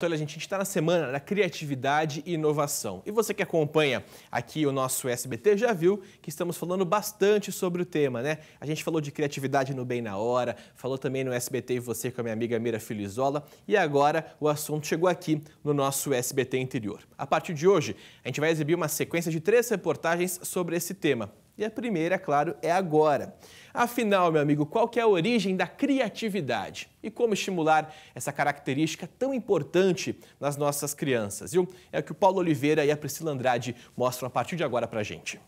Olha, gente, a gente está na semana da criatividade e inovação. E você que acompanha aqui o nosso SBT já viu que estamos falando bastante sobre o tema, né? A gente falou de criatividade no Bem na Hora, falou também no SBT e Você com a minha amiga Mira Filizola e agora o assunto chegou aqui no nosso SBT Interior. A partir de hoje, a gente vai exibir uma sequência de 3 reportagens sobre esse tema. E a primeira, claro, é agora. Afinal, meu amigo, qual que é a origem da criatividade? E como estimular essa característica tão importante nas nossas crianças, viu? É o que o Paulo Oliveira e a Priscila Andrade mostram a partir de agora pra gente.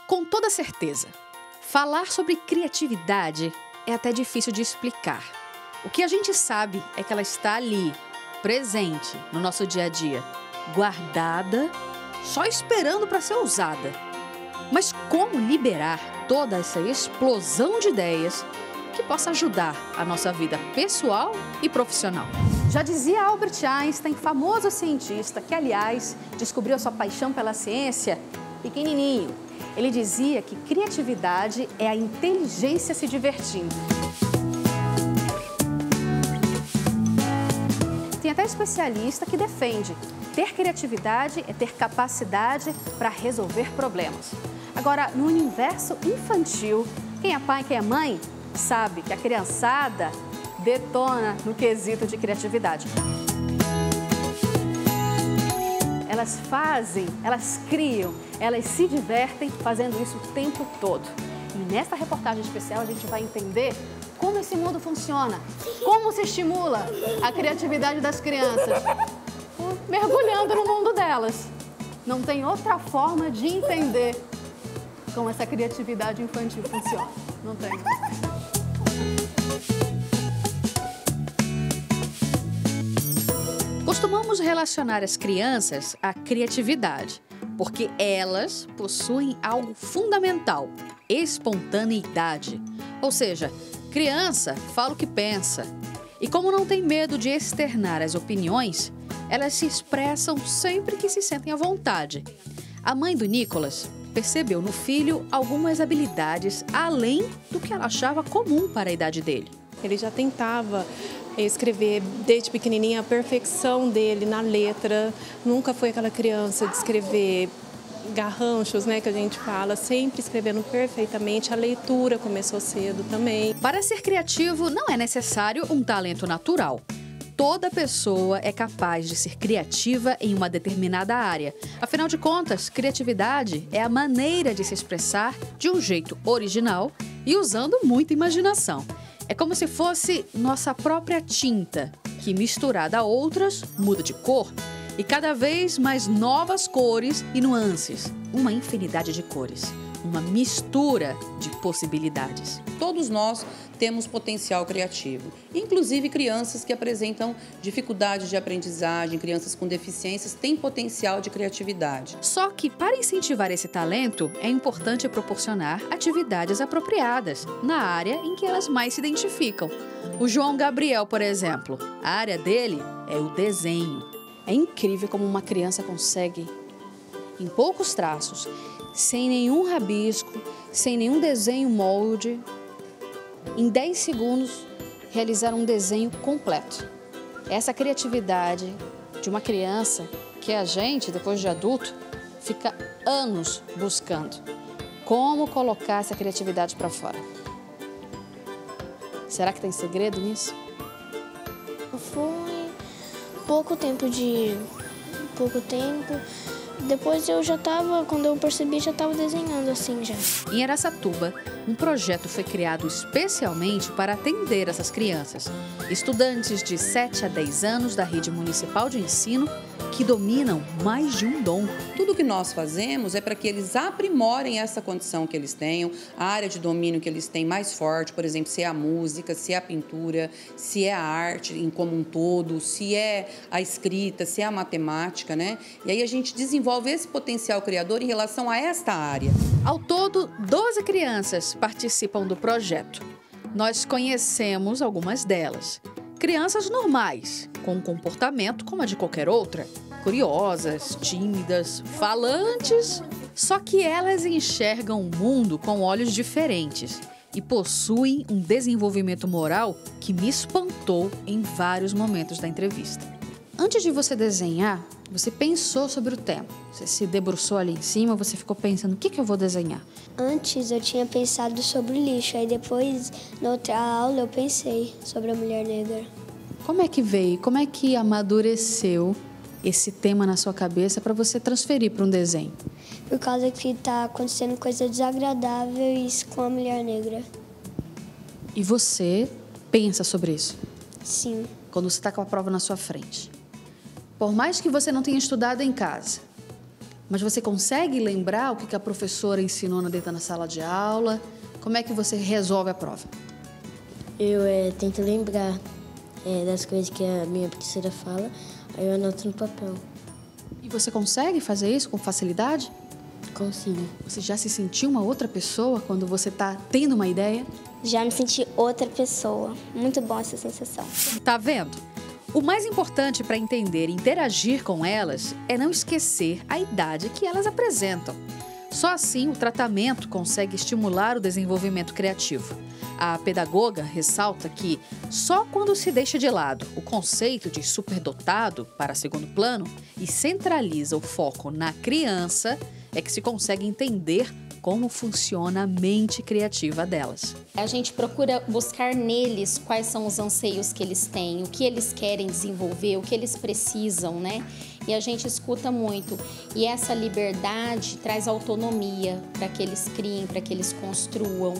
Com toda certeza, falar sobre criatividade é até difícil de explicar. O que a gente sabe é que ela está ali, presente no nosso dia a dia, guardada, só esperando para ser usada. Mas como liberar toda essa explosão de ideias que possa ajudar a nossa vida pessoal e profissional? Já dizia Albert Einstein, famoso cientista, que, aliás, descobriu a sua paixão pela ciência pequenininho. Ele dizia que criatividade é a inteligência se divertindo. Tem até especialista que defende: ter criatividade é ter capacidade para resolver problemas. Agora, no universo infantil, quem é pai, quem é mãe, sabe que a criançada detona no quesito de criatividade. Elas fazem, elas criam, elas se divertem fazendo isso o tempo todo. E nesta reportagem especial a gente vai entender como esse mundo funciona, como se estimula a criatividade das crianças, mergulhando no mundo delas. Não tem outra forma de entender como essa criatividade infantil funciona. Não tem. Costumamos relacionar as crianças à criatividade, porque elas possuem algo fundamental: espontaneidade. Ou seja, criança fala o que pensa. E como não tem medo de externar as opiniões, elas se expressam sempre que se sentem à vontade. A mãe do Nicolas percebeu no filho algumas habilidades além do que ela achava comum para a idade dele. Ele já tentava escrever desde pequenininha a perfeição dele na letra. Nunca foi aquela criança de escrever garranchos, né, que a gente fala, sempre escrevendo perfeitamente. A leitura começou cedo também. Para ser criativo, não é necessário um talento natural. Toda pessoa é capaz de ser criativa em uma determinada área. Afinal de contas, criatividade é a maneira de se expressar de um jeito original e usando muita imaginação. É como se fosse nossa própria tinta, que misturada a outras muda de cor e cada vez mais novas cores e nuances. Uma infinidade de cores, uma mistura de possibilidades. Todos nós temos potencial criativo, inclusive crianças que apresentam dificuldades de aprendizagem, crianças com deficiências têm potencial de criatividade. Só que para incentivar esse talento, é importante proporcionar atividades apropriadas na área em que elas mais se identificam. O João Gabriel, por exemplo, a área dele é o desenho. É incrível como uma criança consegue, em poucos traços, sem nenhum rabisco, sem nenhum desenho molde, em 10 segundos, realizar um desenho completo. Essa criatividade de uma criança que a gente, depois de adulto, fica anos buscando. Como colocar essa criatividade para fora? Será que tem segredo nisso? Foi pouco tempo. Depois quando eu percebi, já estava desenhando assim já. Em Araçatuba, um projeto foi criado especialmente para atender essas crianças. Estudantes de 7 a 10 anos da rede municipal de ensino que dominam mais de um dom. Tudo que nós fazemos é para que eles aprimorem essa condição que eles tenham, a área de domínio que eles têm mais forte, por exemplo, se é a música, se é a pintura, se é a arte em como um todo, se é a escrita, se é a matemática, né? E aí a gente desenvolve esse potencial criador em relação a esta área. Ao todo, 12 crianças participam do projeto. Nós conhecemos algumas delas. Crianças normais, com um comportamento como a de qualquer outra. Curiosas, tímidas, falantes. Só que elas enxergam o mundo com olhos diferentes e possuem um desenvolvimento moral que me espantou em vários momentos da entrevista. Antes de você desenhar, você pensou sobre o tema. Você se debruçou ali em cima, você ficou pensando, o que eu vou desenhar? Antes eu tinha pensado sobre o lixo, aí depois, na outra aula, eu pensei sobre a mulher negra. Como é que veio, como é que amadureceu esse tema na sua cabeça para você transferir para um desenho? Por causa que está acontecendo coisas desagradáveis com a mulher negra. E você pensa sobre isso? Sim. Quando você está com a prova na sua frente. Por mais que você não tenha estudado em casa, mas você consegue lembrar o que a professora ensinou dentro da sala de aula? Como é que você resolve a prova? Eu tento lembrar das coisas que a minha professora fala, aí eu anoto no papel. E você consegue fazer isso com facilidade? Consigo. Você já se sentiu uma outra pessoa quando você está tendo uma ideia? Já me senti outra pessoa. Muito bom essa sensação. Tá vendo? O mais importante para entender e interagir com elas é não esquecer a idade que elas apresentam. Só assim o tratamento consegue estimular o desenvolvimento criativo. A pedagoga ressalta que só quando se deixa de lado o conceito de superdotado para segundo plano e centraliza o foco na criança, é que se consegue entender como funciona a mente criativa delas. A gente procura buscar neles quais são os anseios que eles têm, o que eles querem desenvolver, o que eles precisam, né? E a gente escuta muito. E essa liberdade traz autonomia para que eles criem, para que eles construam.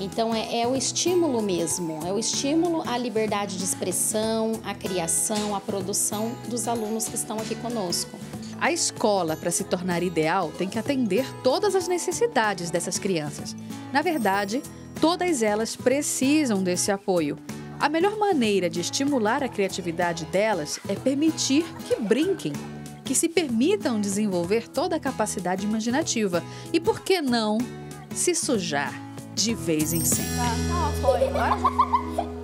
Então é o estímulo mesmo, é o estímulo à liberdade de expressão, à criação, à produção dos alunos que estão aqui conosco. A escola, para se tornar ideal, tem que atender todas as necessidades dessas crianças. Na verdade, todas elas precisam desse apoio. A melhor maneira de estimular a criatividade delas é permitir que brinquem, que se permitam desenvolver toda a capacidade imaginativa e, por que não, se sujar de vez em sempre. Foi. Agora